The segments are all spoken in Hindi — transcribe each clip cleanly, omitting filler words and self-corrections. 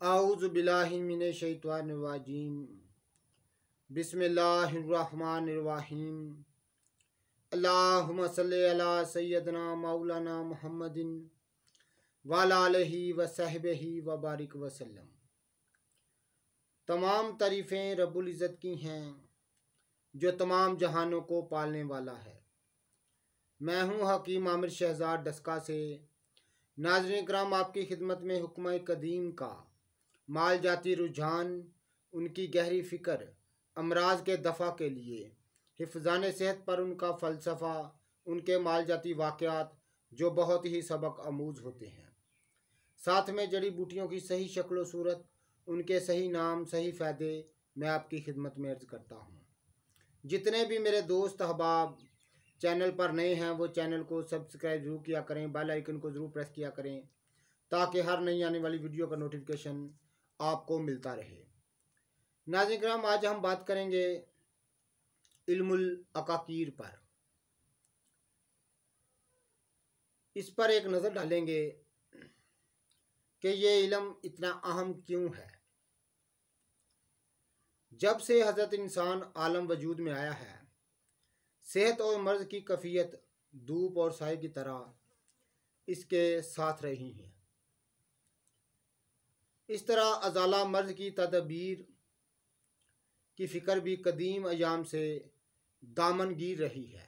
आऊज़ु बिल्लाहि मिनश शैतानिर रजीम। बिस्मिल्लाहिर्रहमानिर्रहीम। अल्लाहुम्मा सल्लि अला सय्यदना मौलाना मुहम्मदिन व अला आलिहि व सहबिही व बारिक वसल्लम। तमाम तारीफ़ें रब्बुल इज़्ज़त की हैं जो तमाम जहानों को पालने वाला है। मैं हूँ हकीम आमिर शहजाद डस्का से। नाज़रीन किराम, आपकी खिदमत में हुक्म कदीम का माल जाती रुझान, उनकी गहरी फ़िक्र, अमराज के दफ़ा के लिए हिफ़्ज़ान सेहत पर उनका फ़लसफ़ा, उनके माल जाती वाक़यात जो बहुत ही सबक आमूज़ होते हैं, साथ में जड़ी बूटियों की सही शक्ल व सूरत, उनके सही नाम, सही फ़ायदे मैं आपकी खिदमत में अर्ज़ करता हूँ। जितने भी मेरे दोस्त अहबाब चैनल पर नए हैं वो चैनल को सब्सक्राइब ज़रूर किया करें, बेल आइकन को ज़रूर प्रेस किया करें ताकि हर नई आने वाली वीडियो का नोटिफिकेशन आपको मिलता रहे। नाज़रीन किराम, आज हम बात करेंगे इल्मुल अकाकीर पर। इस पर एक नज़र डालेंगे कि ये इल्म इतना अहम क्यों है। जब से हज़रत इंसान आलम वजूद में आया है, सेहत और मर्ज़ की कैफियत धूप और साए की तरह इसके साथ रही हैं। इस तरह अज़ाला मर्ज़ की तदबीर की फ़िक्र भी कदीम अयाम से दामनगीर रही है।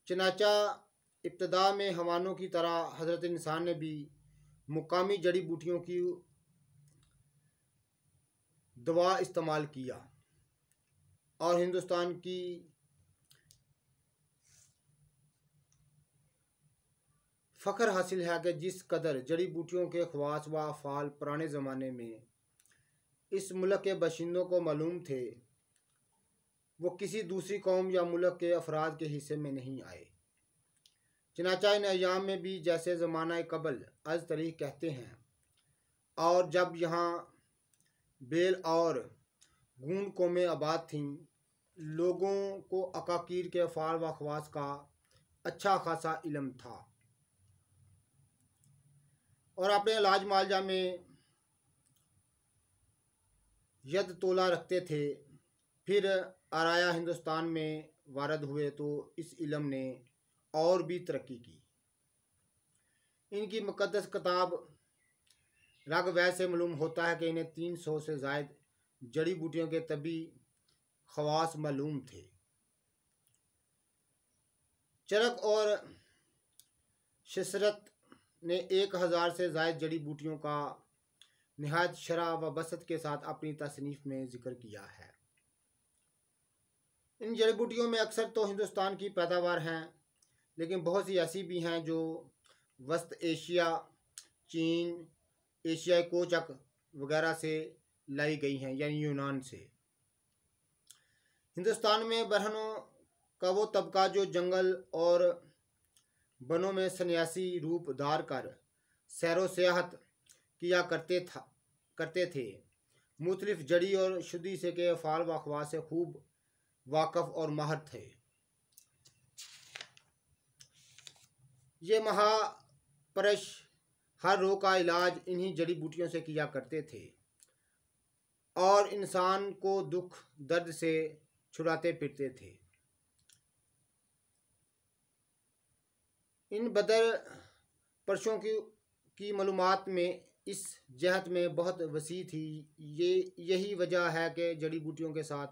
चनाचा इब्तदा में हवानों की तरह हज़रत इंसान ने भी मुकामी जड़ी बूटियों की दवा इस्तेमाल किया और हिंदुस्तान की फ़ख्र हासिल है कि जिस कदर जड़ी बूटियों के ख़वास व अफ़ाल पुराने ज़माने में इस मुल्क के बाशिंदों को मालूम थे, वो किसी दूसरी कौम या मुल्क के अफराद के हिस्से में नहीं आए। चनाचा इन अयाम में भी जैसे ज़माना कबल अज तरीक़ कहते हैं, और जब यहाँ बेल और गूंड कौमें आबाद थीं, लोगों को अकाकीर के अफ़ाल व ख़वास का अच्छा खासा इल्म था और अपने इलाज मालजा में यद तोला रखते थे। फिर आराया हिंदुस्तान में वारद हुए तो इस इल्म ने और भी तरक्की की। इनकी मुक़द्दस किताब रग वैद से मालूम होता है कि इन्हें 300 से ज़ायद जड़ी बूटियों के तबी ख़वास मालूम थे। चरक और शसरत ने 1000 से ज़ायद जड़ी बूटियों का निहायत शरह व बसत के साथ अपनी तसनीफ़ में ज़िक्र किया है। इन जड़ी बूटियों में अक्सर तो हिंदुस्तान की पैदावार हैं, लेकिन बहुत सी ऐसी भी हैं जो वस्त एशिया, चीन, एशियाई कोचक वगैरह से लाई गई हैं, यानी यूनान से। हिंदुस्तान में बरहनों का वो तबका जो जंगल और बनों में सन्यासी रूप धार कर सैरो सियाहत किया करते थे, मुख्तलिफ जड़ी और शुद्धि से के अफ़ाल व ख़वास से खूब वाकफ़ और माहिर थे। ये महापरश हर रोग का इलाज इन्हीं जड़ी बूटियों से किया करते थे और इंसान को दुख दर्द से छुड़ाते फिरते थे। इन बदर परशों की मालूमात में इस जहत में बहुत वसी थी। यही वजह है कि जड़ी बूटियों के साथ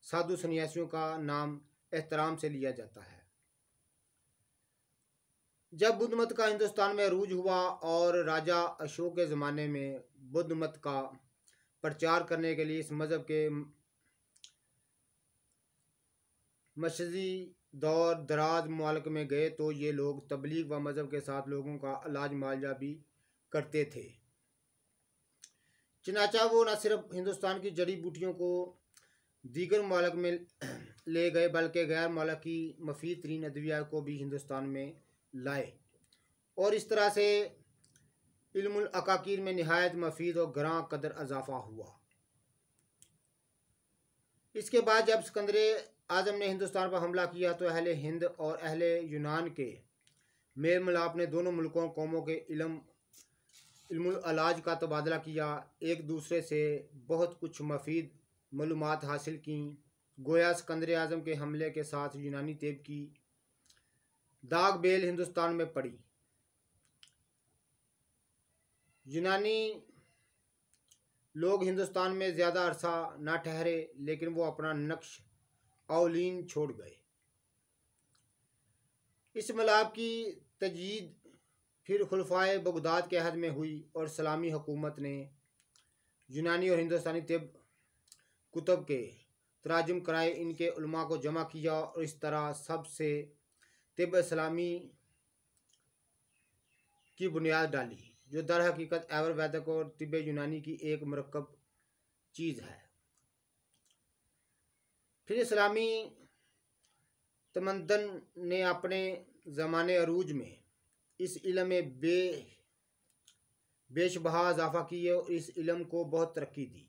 साधु सन्यासियों का नाम एहतराम से लिया जाता है। जब बुद्ध मत का हिंदुस्तान में अरूज हुआ और राजा अशोक के ज़माने में बुद्ध मत का प्रचार करने के लिए इस मज़हब के मशरक़ी दौर दराज मुल्क में गए तो ये लोग तबलीग व मज़हब के साथ लोगों का इलाज मालजा भी करते थे। चनाचा वो न सिर्फ हिंदुस्तान की जड़ी बूटियों को दीगर मुल्क में ले गए बल्कि गैर मुल्की मफीद तरीन अद्विया को भी हिंदुस्तान में लाए और इस तरह से इल्मुल अकाकीर में नहायत मफीद और ग्रां कदर इजाफा हुआ। इसके बाद जब सिकंदर आज़म ने हिंदुस्तान पर हमला किया तो अहले हिंद और अहले यूनान के मेल मिलाप ने दोनों मुल्कों कौमों के इल्म इल्मुल अलाज का तबादला किया, एक दूसरे से बहुत कुछ मफीद मालूमात हासिल की। गोया सिकंदर आज़म के हमले के साथ यूनानी तेब की दाग बेल हिंदुस्तान में पड़ी। यूनानी लोग हिंदुस्तान में ज़्यादा अरसा ना ठहरे, लेकिन वो अपना नक्श औलीन छोड़ गए। इस मलाब की तजदीद फिर खुलफाए बगदाद के अहद में हुई और इस्लामी हुकूमत ने यूनानी और हिंदुस्तानी तिब कुतुब के तराजुम कराए, इनके उलमा को जमा किया और इस तरह सबसे तिब इस्लामी की बुनियाद डाली, जो दर हकीकत आयुर्वेदिक और तिब यूनानी की एक मरकब चीज़ है। फिर इस्लामी तमद्दुन ने अपने ज़माने अरूज में इस इल्म में बेशबहा इजाफा किए और इस इल्म को बहुत तरक्की दी।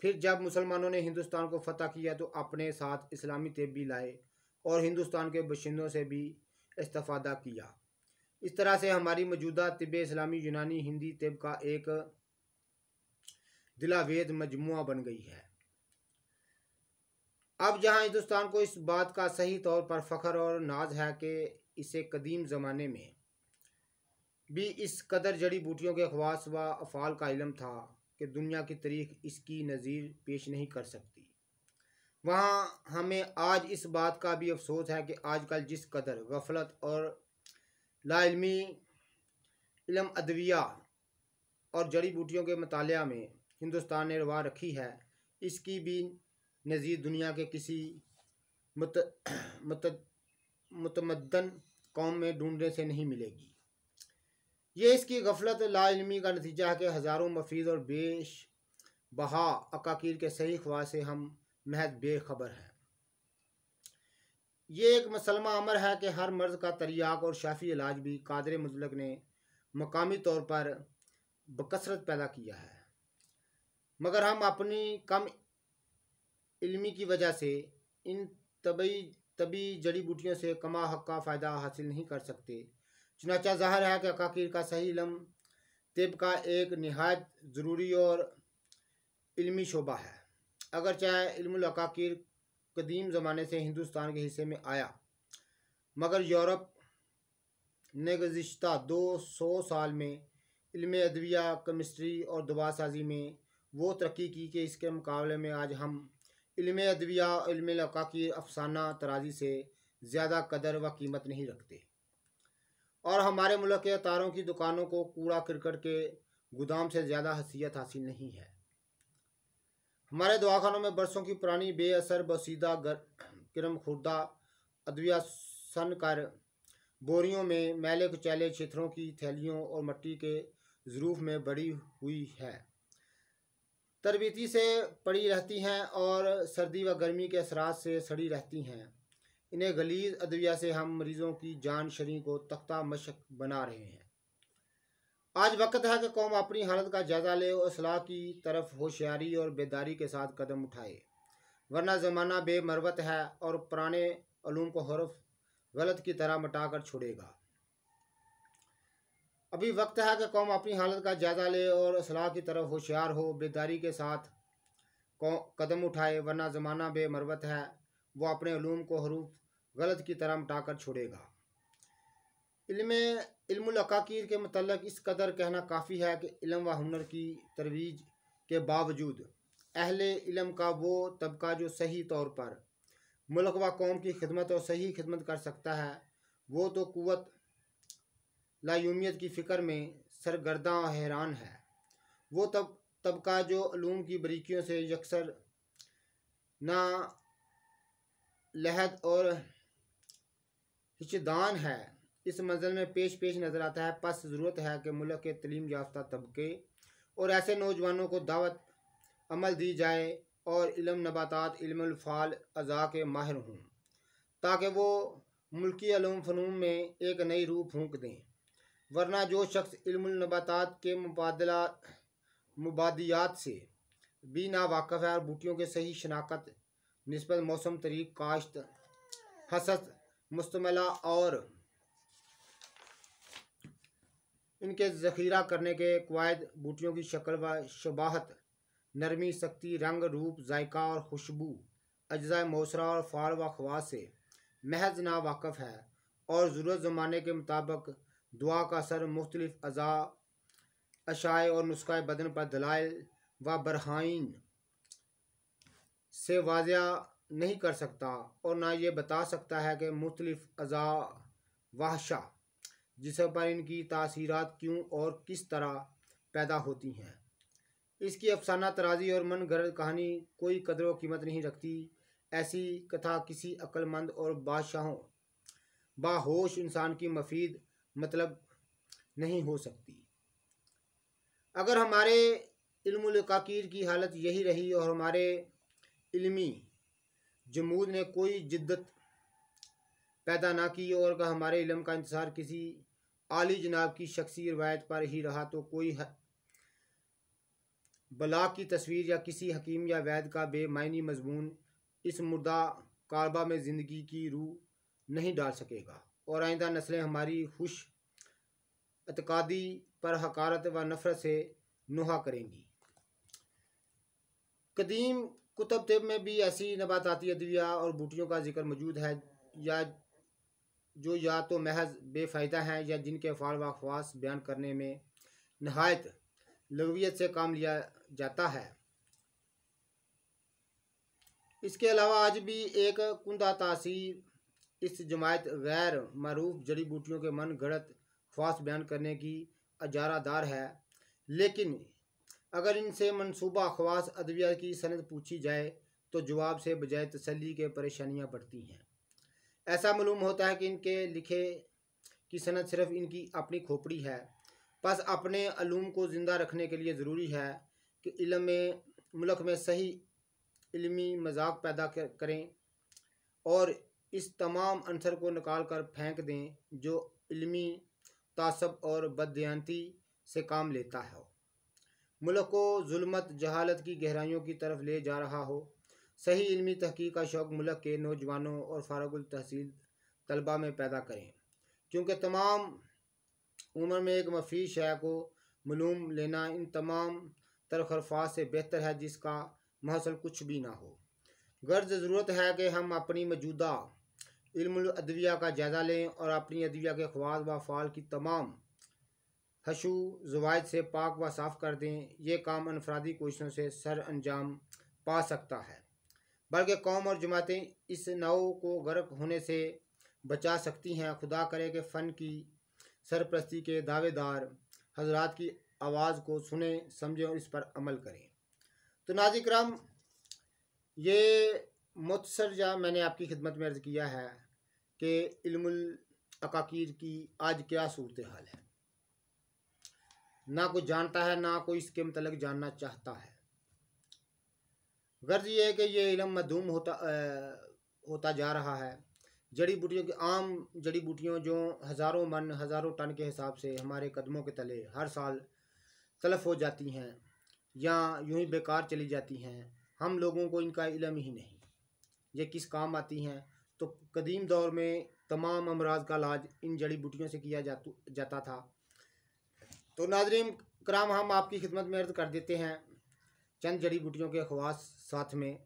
फिर जब मुसलमानों ने हिंदुस्तान को फतह किया तो अपने साथ इस्लामी तिब भी लाए और हिंदुस्तान के बाशिंदों से भी इस्तिफादा किया। इस तरह से हमारी मौजूदा तिब इस्लामी यूनानी हिंदी तिब का एक दिलावेद मजमुआ बन गई है। अब जहाँ हिंदुस्तान को इस बात का सही तौर पर फ़ख्र और नाज है कि इसे कदीम ज़माने में भी इस कदर जड़ी बूटियों के ख़वास व अफ़ाल का इल्म था कि दुनिया की तारीख़ इसकी नज़ीर पेश नहीं कर सकती, वहाँ हमें आज इस बात का भी अफसोस है कि आजकल जिस कदर गफलत और लाइल्मी इल्म अदविया और जड़ी बूटियों के मुतालिया में हिंदुस्तान ने रवा रखी है, इसकी भी नज़ीर दुनिया के किसी मुतमद्दन कौम में ढूंढने से नहीं मिलेगी। ये इसकी गफलत लाइल्मी का नतीजा है कि हज़ारों मफीद और बेश बहा अकाकीर के सही ख्वाह से हम महज बेखबर हैं। ये एक मसलमा अमर है कि हर मर्ज़ का तरियाक और शाफी इलाज भी कादर मुतलक ने मकामी तौर पर बकसरत पैदा किया है, मगर हम अपनी कम इल्मी की वजह से इन तबी जड़ी बूटियों से कमा हक का फ़ायदा हासिल नहीं कर सकते। चुनाचा ज़ाहिर है कि अकाकीर का सही इल्म तिब का एक निहायत ज़रूरी और इल्मी शोबा है। अगर चाहे इल्मुल अकाकीर कदीम ज़माने से हिंदुस्तान के हिस्से में आया, मगर यूरोप ने गुज़िश्ता 200 साल में इल्म अदविया, केमिस्ट्री और दवासाजी में वो तरक्की की कि इसके मुकाबले में आज हम इल्म अदविया और इल्म अकाकीर अफसाना तराजी से ज़्यादा कदर व कीमत नहीं रखते, और हमारे मुल्क के तारों की दुकानों को कूड़ा करकट के गोदाम से ज़्यादा हैसियत हासिल नहीं है। हमारे दवाखानों में बरसों की पुरानी बेअसर बसीदा गर्म खुर्दा अदविया सन कर बोरियों में मैले कुचैले क्षेत्रों की थैलियों और मिट्टी के ज़रूफ में बड़ी हुई है, तरबीती से पड़ी रहती हैं और सर्दी व गर्मी के असरात से सड़ी रहती हैं। इन्हें गलीज़ अदविया से हम मरीज़ों की जान शरी को तख्ता मशक बना रहे हैं। आज वक्त है कि कौम अपनी हालत का जायज़ा ले और असलाह की तरफ होशियारी और बेदारी के साथ कदम उठाए, वरना ज़माना बेमरवत है और पुराने अलूम को हरफ गलत की तरह मिटाकर छोड़ेगा। अभी वक्त है कि कौम अपनी हालत का जायज़ा ले और असलाह की तरफ होशियार हो, बेदारी के साथ कदम उठाए, वरना ज़माना बेमरवत है, वो अपने अलूम को हरूफ गलत की तरह मिटाकर छोड़ेगा। इल्मुल अकाकीर के मतलब इस कदर कहना काफ़ी है कि इल्म व हुनर की तरवीज के बावजूद अहले इल्म का वो तबका जो सही तौर पर मुल्क व कौम की खिदमत और सही खिदमत कर सकता है, वो तो कुव्वत लायूमियत की फ़िक्र में सरगर्दा और हैरान है। वो तबका जो अलूम की बारीकियों से यकसर ना लहद और हिचदान है, इस मंजिल में पेश नज़र आता है। बस ज़रूरत है कि मुल्क के तलीम याफ्ता तबके और ऐसे नौजवानों को दावत अमल दी जाए और इल्म नबातात इल्मुल फ़ाल अज़ा के माहिर हों, ताकि वो मुल्की अलूम फ़नून में एक नई रूह फूंक दें। वरना जो शख्स इल्मुल नबातात के मुबादियात से भी ना वाक़फ़ है और बूटियों के सही शनाख्त निस्बत मौसम तरीक़ काश्त हसद मुस्तमला और इनके ज़ख़ीरा करने के कवायद बूटियों की शक्ल व शबाहत, नरमी, सख्ती, रंग, रूप, जायका और खुशबू, अज्ज़ाए मौसरा और फ़ाल व ख़वास से महज ना वाक़फ़ है और ज़रूरत ज़माने के मुताबिक दुआ का असर मुख्तलिफ अज़ा, अशाए और नुस्ख़ा बदन पर दलाइल व बरहाइन से वाज़िया नहीं कर सकता और ना ये बता सकता है कि मुख्तलिफ अज़ा वाहशा जिस पर इनकी तासीरात क्यों और किस तरह पैदा होती हैं। इसकी अफसाना तराजी और मन गढ़ कहानी कोई कदर व कीमत नहीं रखती। ऐसी कथा किसी अक्लमंद और बादशाहों बाहोश इंसान की मफीद मतलब नहीं हो सकती। अगर हमारे इल्मुल हक़ीक़ की हालत यही रही और हमारे इल्मी जमूद ने कोई जिद्दत पैदा ना की और अगर हमारे इल्म का इंतसार किसी आली जनाब की शख्सी रवायत पर ही रहा तो कोई बलाग की तस्वीर या किसी हकीम या वैद का बेमायनी मजमून इस मुर्दा कारबा में ज़िंदगी की रूह नहीं डाल सकेगा और आइंदा नस्लें हमारी खुश अतकादी पर हकारत व नफ़रत से नुहा करेंगी। कदीम कुतुब तिब में भी ऐसी नबाताती अदविया और बूटियों का जिक्र मौजूद है या तो महज बेफ़ायदा हैं या जिनके फ़ाल व ख़वास बयान करने में नहायत लगवियत से काम लिया जाता है। इसके अलावा आज भी एक कुंदा तासीर इस जमायत गैर मरूफ जड़ी बूटियों के मन गढ़त ख्वास बयान करने की अजारादार है, लेकिन अगर इनसे मनसूबा ख्वास अदविया की सनद पूछी जाए तो जवाब से बजाय तसल्ली के परेशानियाँ बढ़ती हैं। ऐसा मालूम होता है कि इनके लिखे की सनद सिर्फ इनकी अपनी खोपड़ी है। बस अपने अलूम को ज़िंदा रखने के लिए ज़रूरी है कि इल्म में मुल्क में सही इल्मी मजाक पैदा करें और इस तमाम अंसर को निकाल कर फेंक दें जो इल्मी तासब और बददियानती से काम लेता है, मुल्क को जुल्मत जहालत की गहराइयों की तरफ ले जा रहा हो। सही इल्मी तहकीक का शौक़ मुल्क के नौजवानों और फारगुल तहसील तलबा में पैदा करें, क्योंकि तमाम उम्र में एक मफी शय को मालूम लेना इन तमाम तरखरफात से बेहतर है जिसका महसल कुछ भी ना हो। गर्ज ज़रूरत है कि हम अपनी मौजूदा इल्मुल अदविया का जायज़ा लें और अपनी अदविया के ख्वास व फ़ाल की तमाम हशू ज़वायद से पाक व साफ़ कर दें। ये काम अनफरादी कोशिशों से सर अंजाम पा सकता है, बल्कि कौम और जमातें इस नाव को गर्क होने से बचा सकती हैं। खुदा करे कि फ़न की सरपरस्ती के दावेदार हजरात की आवाज़ को सुने, समझें और इस पर अमल करें। तो नाज़रीन किराम, ये मुख्तसर जा मैंने आपकी खिदमत में अर्ज़ किया है कि इल्मुल हक़ीक़ की आज क्या सूरत हाल है। ना कोई जानता है, ना कोई इसके मतलब जानना चाहता है। गर्ज ये है कि ये इल्म मधूम होता जा रहा है। जड़ी बूटियों की आम जड़ी बूटियों जो हज़ारों मन हज़ारों टन के हिसाब से हमारे कदमों के तले हर साल तलफ हो जाती हैं या यूं ही बेकार चली जाती हैं, हम लोगों को इनका इल्म ही नहीं। ये किस काम आती हैं? तो कदीम दौर में तमाम अमराज का इलाज इन जड़ी बूटियों से किया जाता था। तो नाज़रीन कराम, हम आपकी खिदमत में अर्ज़ कर देते हैं चंद जड़ी बूटियों के ख़वास साथ में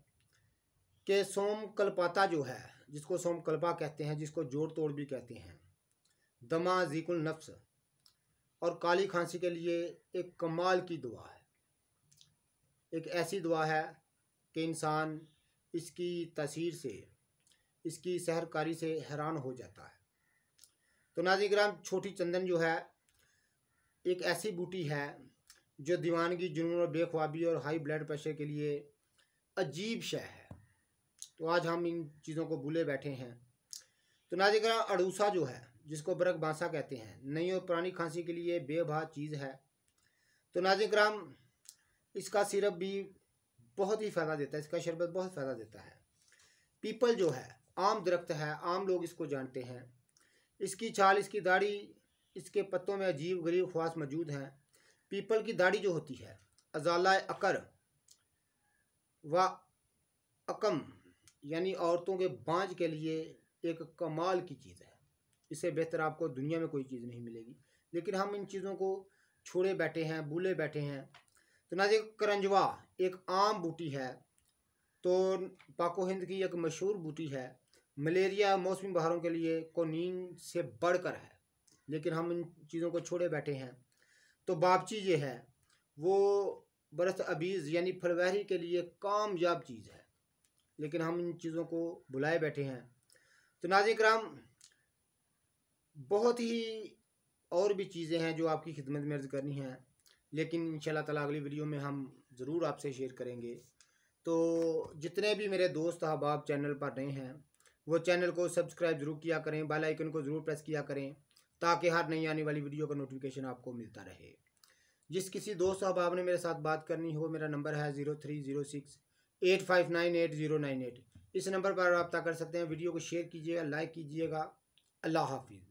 कि सोम कलपाता जो है, जिसको सोम कल्पा कहते हैं, जिसको जोड़ तोड़ भी कहते हैं, दमा ज़ीकुल नफ्स और काली खांसी के लिए एक कमाल की दुआ है। एक ऐसी दुआ है कि इंसान इसकी तासीर से, इसकी सहरकारी से हैरान हो जाता है। तो नाज़रीन किराम, छोटी चंदन जो है एक ऐसी बूटी है जो दीवानगी, जुनून और बेख्वाबी और हाई ब्लड प्रेशर के लिए अजीब शय है। तो आज हम इन चीज़ों को भूले बैठे हैं। तो नाज़रीन किराम, अड़ूसा जो है, जिसको बरक बांसा कहते हैं, नई और पुरानी खांसी के लिए बेबहा चीज़ है। तो नाज़रीन किराम, इसका सिरप भी बहुत ही फ़ायदा देता है, इसका शरबत बहुत फ़ायदा देता है। पीपल जो है आम दरख्त है, आम लोग इसको जानते हैं। इसकी छाल, इसकी दाढ़ी, इसके पत्तों में अजीब गरीब ख़वास मौजूद हैं। पीपल की दाढ़ी जो होती है अजाला अकर व अकम यानी औरतों के बांझ के लिए एक कमाल की चीज़ है। इससे बेहतर आपको दुनिया में कोई चीज़ नहीं मिलेगी। लेकिन हम इन चीज़ों को छोड़े बैठे हैं, भूले बैठे हैं। तो नाज़रीन, करंजवा एक आम बूटी है, तो पाको हिंद की एक मशहूर बूटी है, मलेरिया मौसमी बहारों के लिए कोनीन से बढ़कर है, लेकिन हम इन चीज़ों को छोड़े बैठे हैं। तो बापची ये है वो बरस अबीज़ यानी फरवरी के लिए कामयाब चीज़ है, लेकिन हम इन चीज़ों को भुलाए बैठे हैं। तो नाज़रीन किराम, बहुत ही और भी चीज़ें हैं जो आपकी खिदमत में अर्ज़ करनी हैं, लेकिन इंशाल्लाह ताला अगली वीडियो में हम ज़रूर आपसे शेयर करेंगे। तो जितने भी मेरे दोस्त अहबाब चैनल पर नए हैं वो चैनल को सब्सक्राइब ज़रूर किया करें, बेल आइकन को ज़रूर प्रेस किया करें, ताकि हर नई आने वाली वीडियो का नोटिफिकेशन आपको मिलता रहे। जिस किसी दोस्त अहबाब ने मेरे साथ बात करनी हो, मेरा नंबर है 030685980998। इस नंबर पर रब्ता कर सकते हैं। वीडियो को शेयर कीजिएगा, लाइक कीजिएगा। अल्लाह हाफिज़।